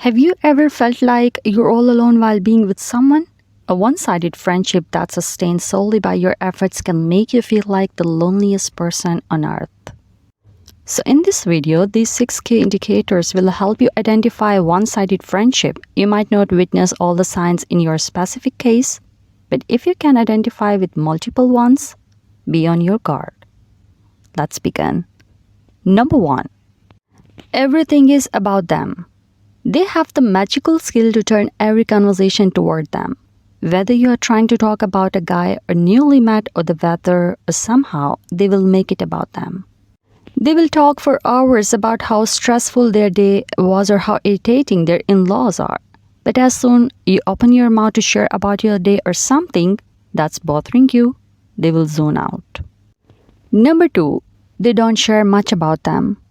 Have you ever felt like you're all alone while being with someone? A one-sided friendship that's sustained solely by your efforts can make you feel like the loneliest person on earth. So in this video, these 6 key indicators will help you identify a one-sided friendship. You might not witness all the signs in your specific case, but if you can identify with multiple ones, be on your guard. Let's begin. Number 1. Everything is about them. They have the magical skill to turn every conversation toward them. Whether you are trying to talk about a guy or newly met or the weather or somehow, they will make it about them. They will talk for hours about how stressful their day was or how irritating their in-laws are. But as soon you open your mouth to share about your day or something that's bothering you, they will zone out. Number 2, they don't share much about them.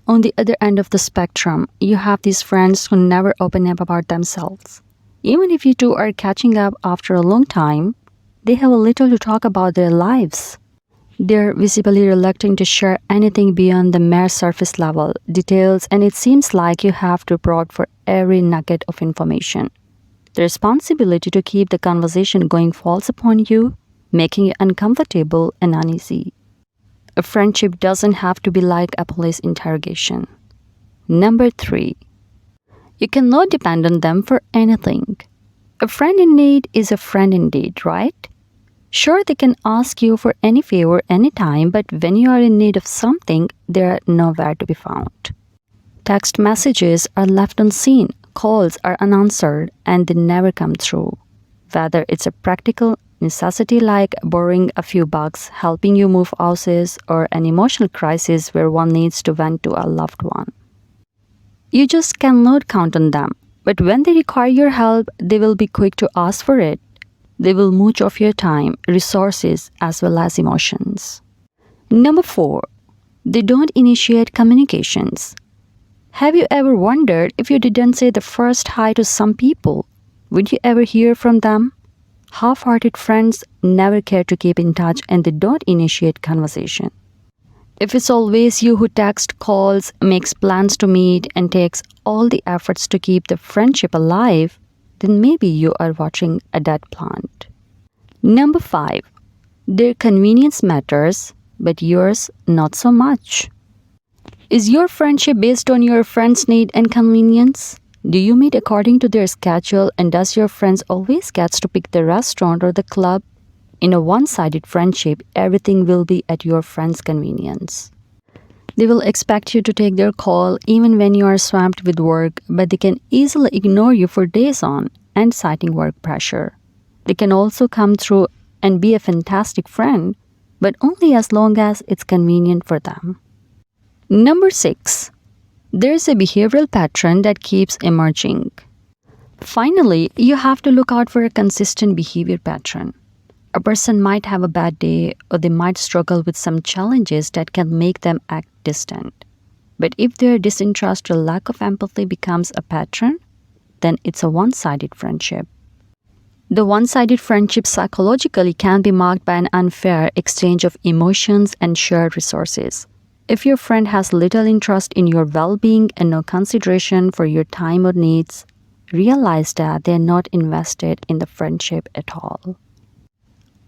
On the other end of the spectrum, you have these friends who never open up about themselves. Even if you two are catching up after a long time, they have a little to talk about their lives. They're visibly reluctant to share anything beyond the mere surface level details, and it seems like you have to prod for every nugget of information. The responsibility to keep the conversation going falls upon you, making you uncomfortable and uneasy. A friendship doesn't have to be like a police interrogation. Number 3. You cannot depend on them for anything. A friend in need is a friend indeed, right? Sure, they can ask you for any favor anytime, but when you are in need of something, they are nowhere to be found. Text messages are left unseen, calls are unanswered, and they never come through. Whether it's a practical necessity like borrowing a few bucks, helping you move houses, or an emotional crisis where one needs to vent to a loved one. You just cannot count on them, but when they require your help, they will be quick to ask for it. They will mooch off your time, resources, as well as emotions. Number 4. They don't initiate communications. Have you ever wondered if you didn't say the first hi to some people, would you ever hear from them? Half-hearted friends never care to keep in touch and they don't initiate conversation. If it's always you who texts, calls, makes plans to meet, and takes all the efforts to keep the friendship alive, then maybe you are watching a dead plant. Number 5. Their convenience matters, but yours not so much. Is your friendship based on your friend's need and convenience? Do you meet according to their schedule, and does your friends always get to pick the restaurant or the club? In a one-sided friendship, everything will be at your friend's convenience. They will expect you to take their call even when you are swamped with work, but they can easily ignore you for days on end, citing work pressure. They can also come through and be a fantastic friend, but only as long as it's convenient for them. Number 6. There's a behavioral pattern that keeps emerging. Finally, you have to look out for a consistent behavior pattern. A person might have a bad day or they might struggle with some challenges that can make them act distant. But if their disinterest or lack of empathy becomes a pattern, then it's a one-sided friendship. The one-sided friendship psychologically can be marked by an unfair exchange of emotions and shared resources. If your friend has little interest in your well-being and no consideration for your time or needs, realize that they're not invested in the friendship at all.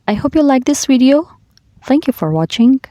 I hope you like this video. Thank you for watching.